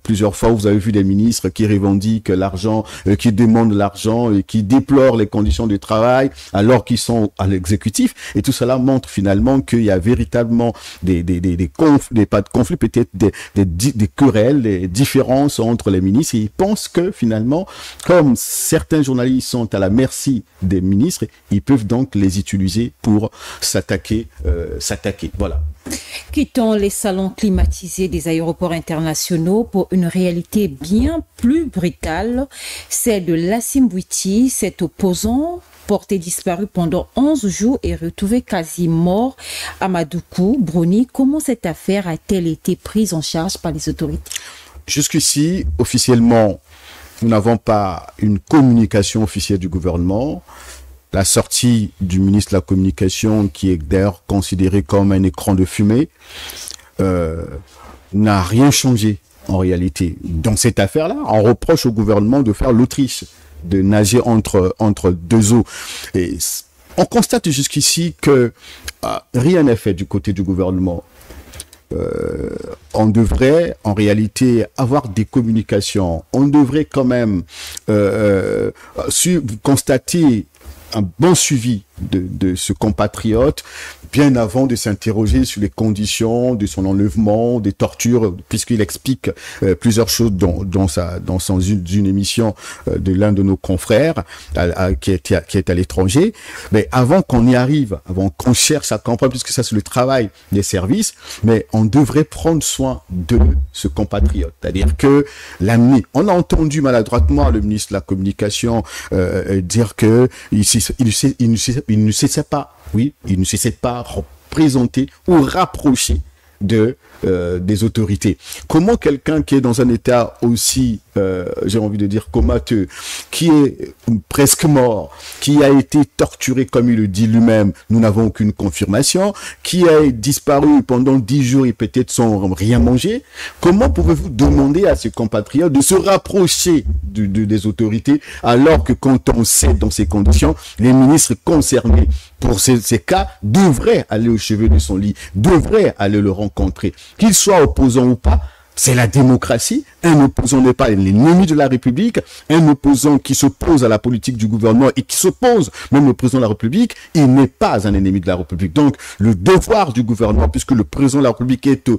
Plusieurs fois, vous avez vu des ministres qui revendiquent l'argent, qui demandent l'argent et qui déplorent les conditions de travail alors qu'ils sont à l'exécutif. Et tout cela montre finalement qu'il y a véritablement des conflits, pas de conflits, peut-être des querelles, des différences entre les ministres. Et ils pensent que finalement, comme certains journalistes sont à la merci des ministres, ils peuvent donc les utiliser pour s'attaquer. Voilà. Quittons les salons climatisés des aéroports internationaux pour une réalité bien plus brutale, celle de Lassine Bouiti, cet opposant porté disparu pendant 11 jours et retrouvé quasi mort à Madoukou. Bruni, comment cette affaire a-t-elle été prise en charge par les autorités? Jusqu'ici, officiellement, nous n'avons pas une communication officielle du gouvernement. La sortie du ministre de la Communication, qui est d'ailleurs considéré comme un écran de fumée, n'a rien changé en réalité. Dans cette affaire-là, on reproche au gouvernement de faire l'autruche, de nager entre deux eaux. Et on constate jusqu'ici que rien n'est fait du côté du gouvernement. On devrait en réalité avoir des communications. On devrait quand même constater un bon suivi de ce compatriote bien avant de s'interroger sur les conditions de son enlèvement, des tortures, puisqu'il explique plusieurs choses dans une émission de l'un de nos confrères qui est à l'étranger. Mais avant qu'on y arrive, avant qu'on cherche à comprendre, puisque ça c'est le travail des services, mais on devrait prendre soin de ce compatriote. C'est-à-dire que l'amener. On a entendu maladroitement le ministre de la Communication dire que il ne cessait pas représenter ou rapprocher des autorités. Comment quelqu'un qui est dans un état aussi, j'ai envie de dire, comateux, qui est presque mort, qui a été torturé comme il le dit lui-même, nous n'avons aucune confirmation, qui a disparu pendant 10 jours et peut-être sans rien manger, comment pouvez-vous demander à ces compatriotes de se rapprocher des autorités alors que quand on sait dans ces conditions, les ministres concernés pour ces cas devraient aller au chevet de son lit, devraient aller le rencontrer, qu'il soit opposant ou pas. C'est la démocratie. Un opposant n'est pas l'ennemi de la République. Un opposant qui s'oppose à la politique du gouvernement et qui s'oppose même au président de la République, il n'est pas un ennemi de la République. Donc, le devoir du gouvernement, puisque le président de la République est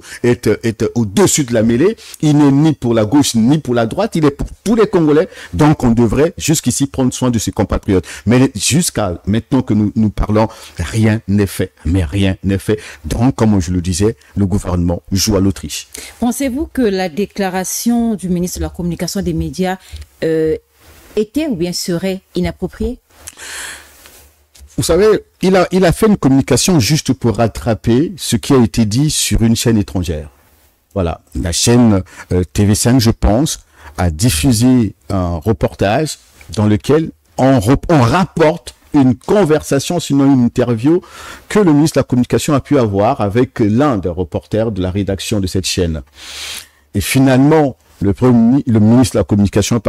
au-dessus de la mêlée, il n'est ni pour la gauche ni pour la droite, il est pour tous les Congolais. Donc, on devrait jusqu'ici prendre soin de ses compatriotes. Mais jusqu'à maintenant que nous parlons, rien n'est fait. Mais rien n'est fait. Donc, comme je le disais, le gouvernement joue à l'Autriche. Pensez-vous que la déclaration du ministre de la Communication des médias était ou bien serait inappropriée? Vous savez, il a fait une communication juste pour rattraper ce qui a été dit sur une chaîne étrangère. Voilà, la chaîne TV5, je pense, a diffusé un reportage dans lequel on rapporte une conversation, sinon une interview, que le ministre de la Communication a pu avoir avec l'un des reporters de la rédaction de cette chaîne. Et finalement, le ministre de la Communication,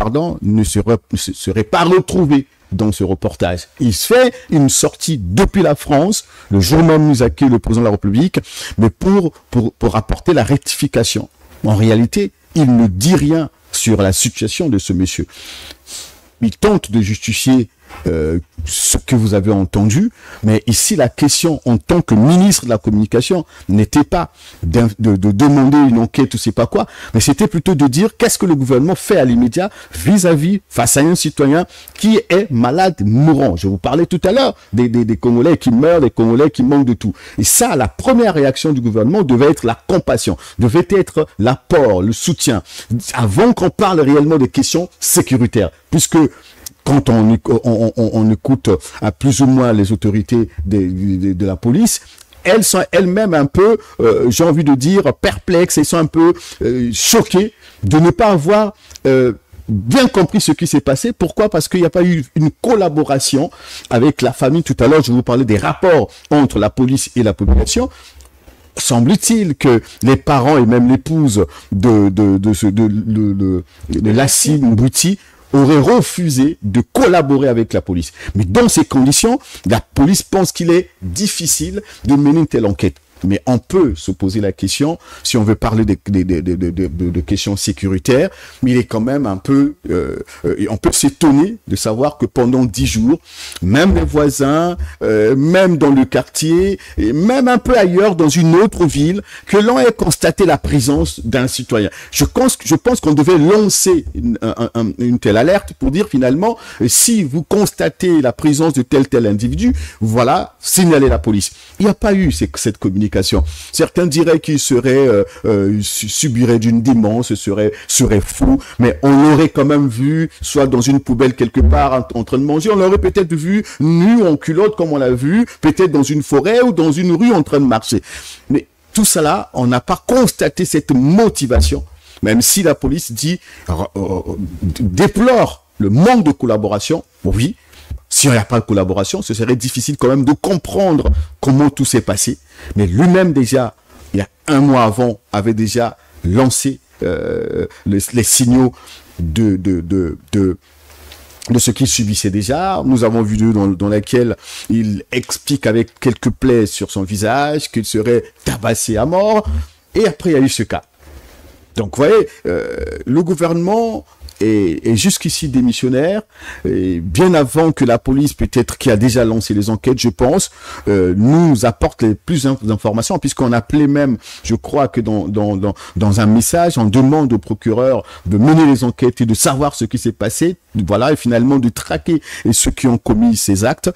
ne serait pas retrouvé dans ce reportage. Il fait une sortie depuis la France, le jour même nous accueille le président de la République, mais pour apporter la rectification. En réalité, il ne dit rien sur la situation de ce monsieur. Il tente de justifier ce que vous avez entendu, mais ici la question en tant que ministre de la Communication n'était pas de demander une enquête ou c'est pas quoi, mais c'était plutôt de dire qu'est-ce que le gouvernement fait à l'immédiat vis-à-vis face à un citoyen qui est malade, mourant. Je vous parlais tout à l'heure des Congolais qui meurent, des Congolais qui manquent de tout. Et ça, la première réaction du gouvernement devait être la compassion, devait être l'apport, le soutien, avant qu'on parle réellement des questions sécuritaires, puisque quand on écoute à plus ou moins les autorités de la police, elles sont elles-mêmes un peu, j'ai envie de dire, perplexes, elles sont un peu choquées de ne pas avoir bien compris ce qui s'est passé. Pourquoi? Parce qu'il n'y a pas eu une collaboration avec la famille. Tout à l'heure, je vous parlais des rapports entre la police et la population. Semble-t-il que les parents et même l'épouse de Lassine Bouti auraient refusé de collaborer avec la police. Mais dans ces conditions, la police pense qu'il est difficile de mener une telle enquête. Mais on peut se poser la question, si on veut parler de questions sécuritaires, mais il est quand même un peu, on peut s'étonner de savoir que pendant 10 jours, même les voisins, même dans le quartier, et même un peu ailleurs, dans une autre ville, que l'on ait constaté la présence d'un citoyen. Je pense qu'on devait lancer une telle alerte pour dire finalement, si vous constatez la présence de tel individu, voilà, signalez la police. Il n'y a pas eu cette communication. Certains diraient qu'il subirait d'une démence, serait fou, mais on l'aurait quand même vu, soit dans une poubelle quelque part en train de manger, on l'aurait peut-être vu nu en culotte comme on l'a vu, peut-être dans une forêt ou dans une rue en train de marcher. Mais tout cela, on n'a pas constaté cette motivation, même si la police déplore le manque de collaboration. Oui. Si il n'y a pas de collaboration, ce serait difficile quand même de comprendre comment tout s'est passé. Mais lui-même déjà, il y a un mois avant, avait déjà lancé les signaux de ce qu'il subissait déjà. Nous avons vu dans laquelle il explique avec quelques plaies sur son visage qu'il serait tabassé à mort. Et après, il y a eu ce cas. Donc, vous voyez, le gouvernement est jusqu'ici démissionnaire, et bien avant que la police, peut-être qui a déjà lancé les enquêtes, je pense, nous apporte les plus d'informations, puisqu'on appelait même, je crois que dans un message, on demande au procureur de mener les enquêtes et de savoir ce qui s'est passé, voilà, et finalement de traquer ceux qui ont commis ces actes.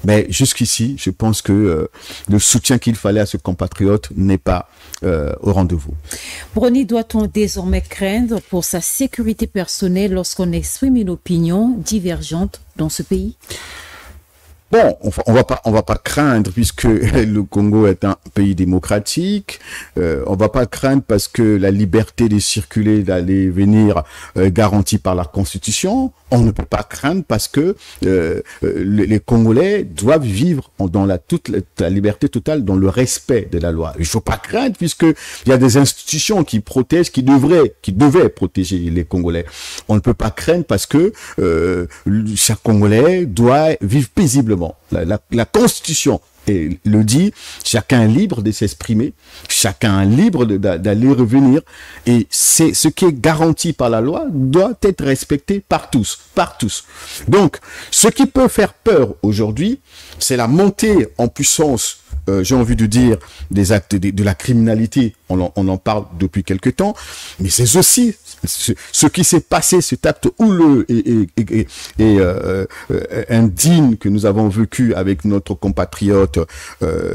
Mais jusqu'ici, je pense que le soutien qu'il fallait à ce compatriote n'est pas au rendez-vous. Brony, doit-on désormais craindre pour sa sécurité personnelle lorsqu'on exprime une opinion divergente dans ce pays? Bon, on va pas craindre puisque le Congo est un pays démocratique. On va pas craindre parce que la liberté de circuler, d'aller, venir, garantie par la Constitution. On ne peut pas craindre parce que les Congolais doivent vivre dans la liberté totale, dans le respect de la loi. Il faut pas craindre puisque il y a des institutions qui protègent, qui devaient protéger les Congolais. On ne peut pas craindre parce que chaque Congolais doit vivre paisiblement. La Constitution le dit, chacun est libre de s'exprimer, chacun est libre d'aller revenir, et c'est ce qui est garanti par la loi doit être respecté par tous. Donc, ce qui peut faire peur aujourd'hui, c'est la montée en puissance, j'ai envie de dire, des actes de la criminalité. On en parle depuis quelque temps, mais c'est aussi ce qui s'est passé, cet acte houleux et indigne que nous avons vécu avec notre compatriote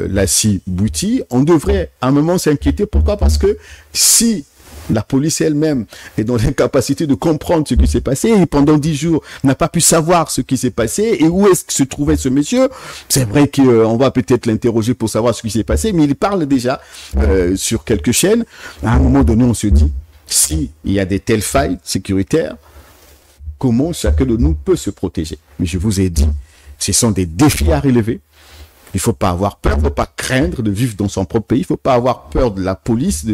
Lassine Bouti. On devrait à un moment s'inquiéter. Pourquoi? Parce que si la police elle-même est dans l'incapacité de comprendre ce qui s'est passé et pendant 10 jours n'a pas pu savoir ce qui s'est passé et où est-ce que se trouvait ce monsieur. C'est vrai qu'on va peut-être l'interroger pour savoir ce qui s'est passé, mais il parle déjà sur quelques chaînes. À un moment donné, on se dit, s'il y a des telles failles sécuritaires, comment chacun de nous peut se protéger? Mais je vous ai dit, ce sont des défis à relever. Il faut pas avoir peur, il faut pas craindre de vivre dans son propre pays, il faut pas avoir peur de la police.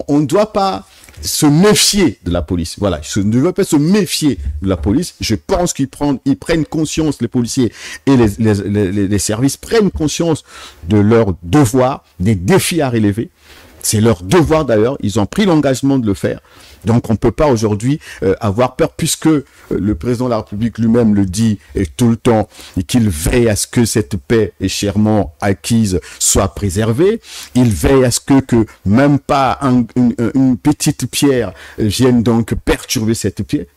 On ne doit pas se méfier de la police. Voilà, on ne doit pas se méfier de la police. Je pense qu'ils prennent conscience, les policiers et les services prennent conscience de leurs devoirs, des défis à relever. C'est leur devoir d'ailleurs, ils ont pris l'engagement de le faire. Donc on ne peut pas aujourd'hui avoir peur puisque le président de la République lui-même le dit tout le temps et qu'il veille à ce que cette paix chèrement acquise soit préservée. Il veille à ce que même pas une petite pierre vienne donc perturber cette paix.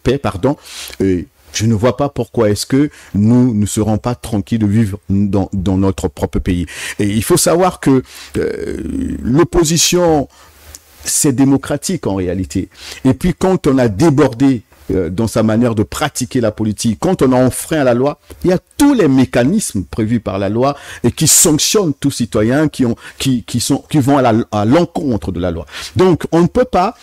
Je ne vois pas pourquoi est-ce que nous ne serons pas tranquilles de vivre dans notre propre pays. Et il faut savoir que l'opposition, c'est démocratique en réalité. Et puis quand on a débordé dans sa manière de pratiquer la politique, quand on a enfreint la loi, il y a tous les mécanismes prévus par la loi et qui sanctionnent tous citoyens qui vont à l'encontre de la loi. Donc on ne peut pas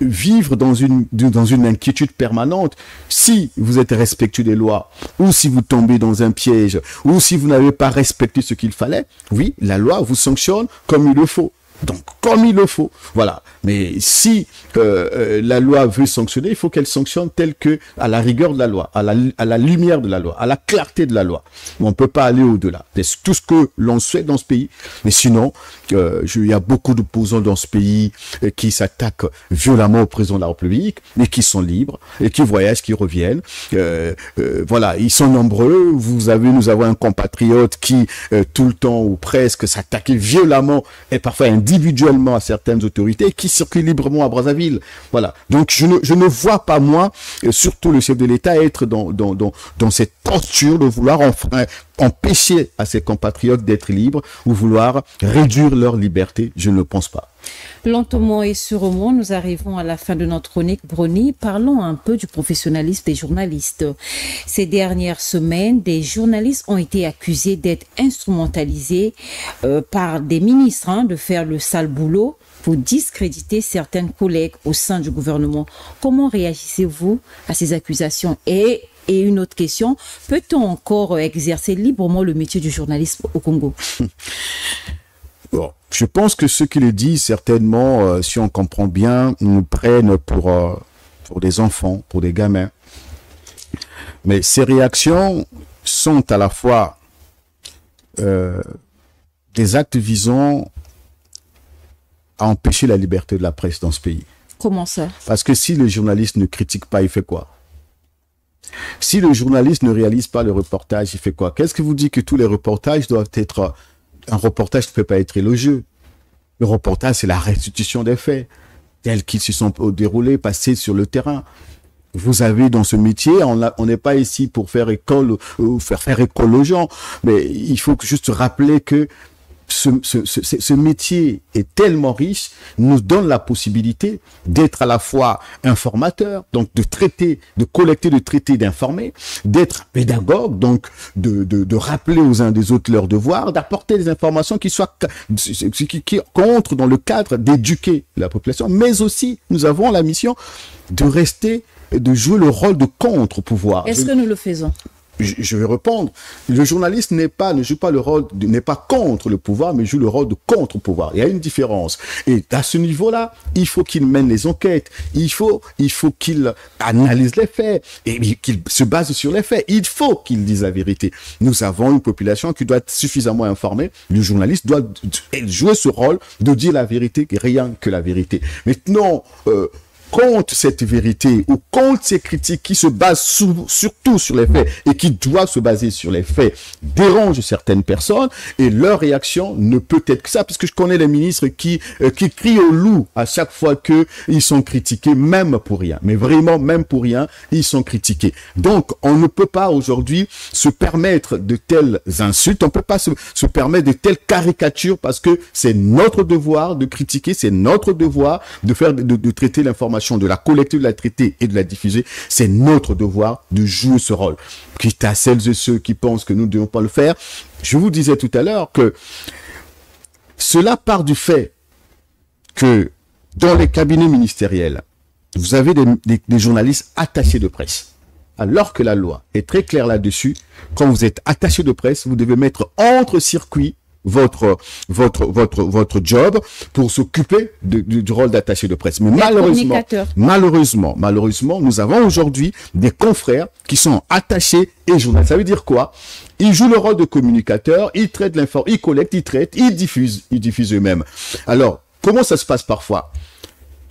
vivre dans une inquiétude permanente. Si vous êtes respectueux des lois, ou si vous tombez dans un piège, ou si vous n'avez pas respecté ce qu'il fallait, oui, la loi vous sanctionne comme il le faut. Donc, comme il le faut. Voilà. Mais si la loi veut sanctionner, il faut qu'elle sanctionne telle que, à la rigueur de la loi, à la lumière de la loi, à la clarté de la loi. On ne peut pas aller au-delà. C'est tout ce que l'on souhaite dans ce pays. Mais sinon, il y a beaucoup d'opposants dans ce pays qui s'attaquent violemment au président de la République, mais qui sont libres, et qui voyagent, qui reviennent. Voilà. Ils sont nombreux. Nous avons un compatriote qui, tout le temps ou presque, s'attaquait violemment et parfois individuellement à certaines autorités qui circulent librement à Brazzaville. Voilà. Donc, je ne vois pas, moi, surtout le chef de l'État, être dans cette posture de vouloir empêcher à ses compatriotes d'être libres ou vouloir réduire leur liberté. Je ne le pense pas. Lentement et sûrement, nous arrivons à la fin de notre chronique. Brony, parlons un peu du professionnalisme des journalistes. Ces dernières semaines, des journalistes ont été accusés d'être instrumentalisés par des ministres, de faire le sale boulot pour discréditer certains collègues au sein du gouvernement. Comment réagissez-vous à ces accusations? Et une autre question, peut-on encore exercer librement le métier du journalisme au Congo? Bon, je pense que ceux qui le disent, certainement, si on comprend bien, nous prennent pour des enfants, pour des gamins. Mais ces réactions sont à la fois des actes visant à empêcher la liberté de la presse dans ce pays. Comment ça? Parce que si le journaliste ne critique pas, il fait quoi? Si le journaliste ne réalise pas le reportage, il fait quoi? Qu'est-ce que vous dites que tous les reportages doivent être... Un reportage ne peut pas être élogieux. Le reportage, c'est la restitution des faits, tels qu'ils se sont déroulés, passés sur le terrain. Vous avez dans ce métier, on n'est pas ici pour faire école ou faire école aux gens, mais il faut juste rappeler que ce métier est tellement riche, nous donne la possibilité d'être à la fois informateur, donc de traiter, de collecter, de traiter, d'informer, d'être pédagogue, donc de rappeler aux uns des autres leurs devoirs, d'apporter des informations qui entrent dans le cadre d'éduquer la population, mais aussi nous avons la mission de rester, de jouer le rôle de contre-pouvoir. Est-ce que nous le faisons? Je vais répondre. Le journaliste n'est pas contre le pouvoir, mais joue le rôle de contre-pouvoir. Il y a une différence. Et à ce niveau-là, il faut qu'il mène les enquêtes. Il faut qu'il analyse les faits et qu'il se base sur les faits. Il faut qu'il dise la vérité. Nous avons une population qui doit être suffisamment informée. Le journaliste doit jouer ce rôle de dire la vérité, rien que la vérité. Maintenant, contre cette vérité ou contre ces critiques qui se basent surtout sur les faits et qui doivent se baser sur les faits dérangent certaines personnes et leur réaction ne peut être que ça, parce que je connais les ministres qui crient au loup à chaque fois qu'ils sont critiqués, même pour rien. Mais vraiment, même pour rien, ils sont critiqués. Donc, on ne peut pas aujourd'hui se permettre de telles insultes, on ne peut pas se permettre de telles caricatures parce que c'est notre devoir de critiquer, c'est notre devoir de traiter l'information, de la collecter, de la traiter et de la diffuser. C'est notre devoir de jouer ce rôle. Quitte à celles et ceux qui pensent que nous ne devons pas le faire, je vous disais tout à l'heure que cela part du fait que dans les cabinets ministériels, vous avez des journalistes attachés de presse. Alors que la loi est très claire là-dessus, quand vous êtes attaché de presse, vous devez mettre entre circuit votre job pour s'occuper du rôle d'attaché de presse. Mais malheureusement, nous avons aujourd'hui des confrères qui sont attachés et journalistes. Ça veut dire quoi? Ils jouent le rôle de communicateur, ils traitent l'info, ils collectent, ils traitent, ils diffusent eux-mêmes. Alors, comment ça se passe parfois?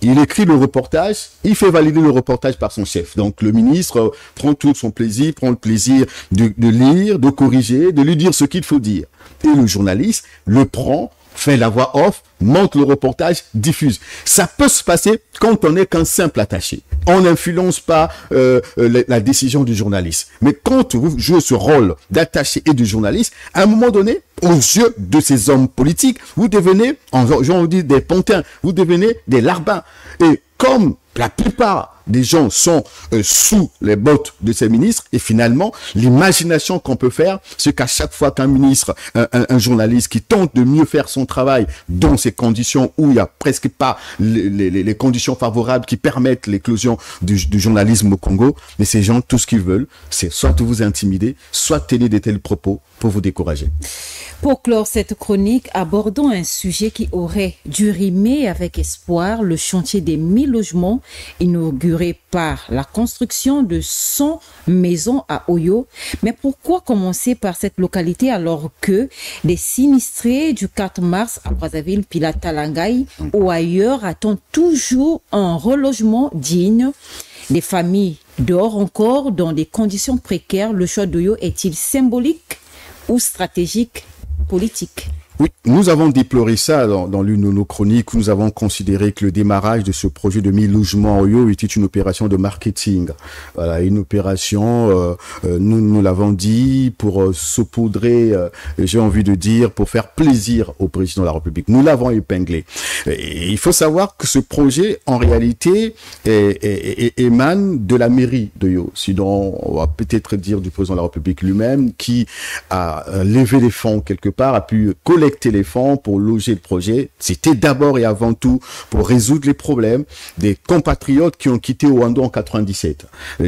Il écrit le reportage, il fait valider le reportage par son chef. Donc, le ministre prend tout son plaisir, prend le plaisir de lire, de corriger, de lui dire ce qu'il faut dire. Et le journaliste le prend, fait la voix off, monte le reportage, diffuse. Ça peut se passer quand on n'est qu'un simple attaché. On n'influence pas la décision du journaliste. Mais quand vous jouez ce rôle d'attaché et de journaliste, à un moment donné, aux yeux de ces hommes politiques, vous devenez, on dit des pantins, vous devenez des larbins. Et comme la plupart des gens sont sous les bottes de ces ministres. Et finalement, l'imagination qu'on peut faire, c'est qu'à chaque fois qu'un ministre, un journaliste qui tente de mieux faire son travail dans ces conditions où il n'y a presque pas les conditions favorables qui permettent l'éclosion du journalisme au Congo, mais ces gens, tout ce qu'ils veulent, c'est soit vous intimider, soit tenir de tels propos pour vous décourager. Pour clore cette chronique, abordons un sujet qui aurait dû rimer avec espoir, le chantier des 1000 logements inauguré par la construction de 100 maisons à Oyo. Mais pourquoi commencer par cette localité alors que les sinistrés du 4 mars à Brazzaville, Pilata, Langai ou ailleurs attendent toujours un relogement digne? Les familles dorment encore dans des conditions précaires. Le choix d'Oyo est-il symbolique ou stratégique, politique? Oui, nous avons déploré ça dans l'une de nos chroniques où nous avons considéré que le démarrage de ce projet de 1000 logements à Oyo était une opération de marketing. Voilà, une opération, nous l'avons dit, pour saupoudrer, j'ai envie de dire, pour faire plaisir au président de la République. Nous l'avons épinglé. Et il faut savoir que ce projet, en réalité, émane de la mairie d'Oyo. Sinon, on va peut-être dire du président de la République lui-même, qui a levé les fonds quelque part, a pu collecter les fonds pour loger le projet. C'était d'abord et avant tout pour résoudre les problèmes des compatriotes qui ont quitté Oando en 97,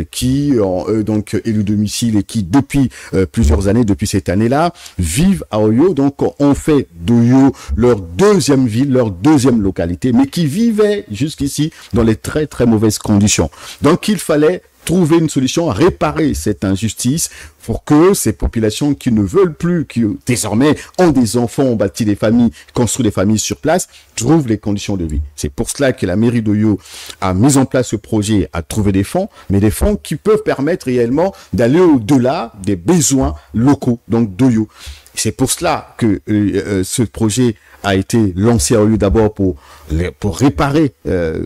qui ont donc élu domicile et qui depuis plusieurs années, depuis cette année-là, vivent à Oyo. Donc on fait d'Oyo leur deuxième ville, leur deuxième localité, mais qui vivaient jusqu'ici dans les très très mauvaises conditions. Donc il fallait trouver une solution, réparer cette injustice pour que ces populations qui ne veulent plus, qui désormais ont des enfants, ont bâti des familles, construit des familles sur place, trouvent les conditions de vie. C'est pour cela que la mairie d'Oyo a mis en place ce projet, a trouvé des fonds, mais des fonds qui peuvent permettre réellement d'aller au-delà des besoins locaux, donc d'Oyo. C'est pour cela que ce projet a été lancé à Oyo d'abord pour réparer,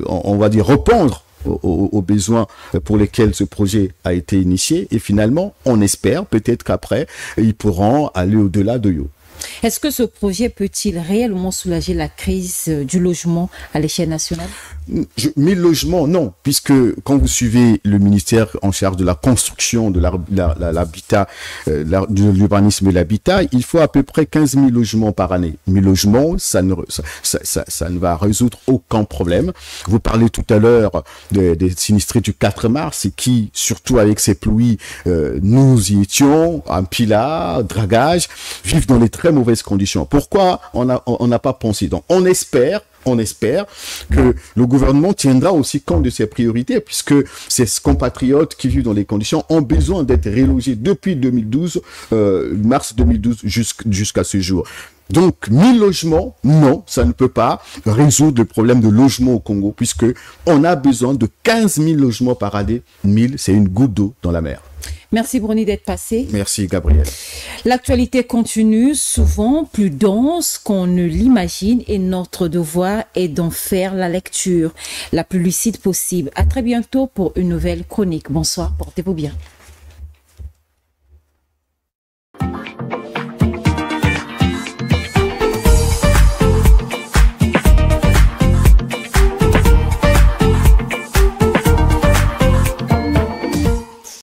on va dire répondre aux besoins pour lesquels ce projet a été initié. Et finalement, on espère peut-être qu'après, ils pourront aller au-delà d'Oyo. Est-ce que ce projet peut-il réellement soulager la crise du logement à l'échelle nationale? 1000 logements, non, puisque quand vous suivez le ministère en charge de la construction, de l'habitat, de l'urbanisme et l'habitat, il faut à peu près 15 000 logements par année. 1000 logements, ça ne va résoudre aucun problème. Vous parlez tout à l'heure des sinistrés du 4 mars qui, surtout avec ces pluies, nous y étions, en pila, dragage, vivent dans les très mauvaises conditions. Pourquoi on n'a pas pensé? Donc, on espère que le gouvernement tiendra aussi compte de ses priorités, puisque ces compatriotes qui vivent dans les conditions ont besoin d'être relogés depuis 2012, mars 2012 jusqu'à ce jour. Donc, 1000 logements, non, ça ne peut pas résoudre le problème de logement au Congo, puisque on a besoin de 15 000 logements par année. 1000, c'est une goutte d'eau dans la mer. Merci Bruni d'être passé. Merci Gabriel. L'actualité continue, souvent plus dense qu'on ne l'imagine, et notre devoir est d'en faire la lecture la plus lucide possible. À très bientôt pour une nouvelle chronique. Bonsoir, portez-vous bien.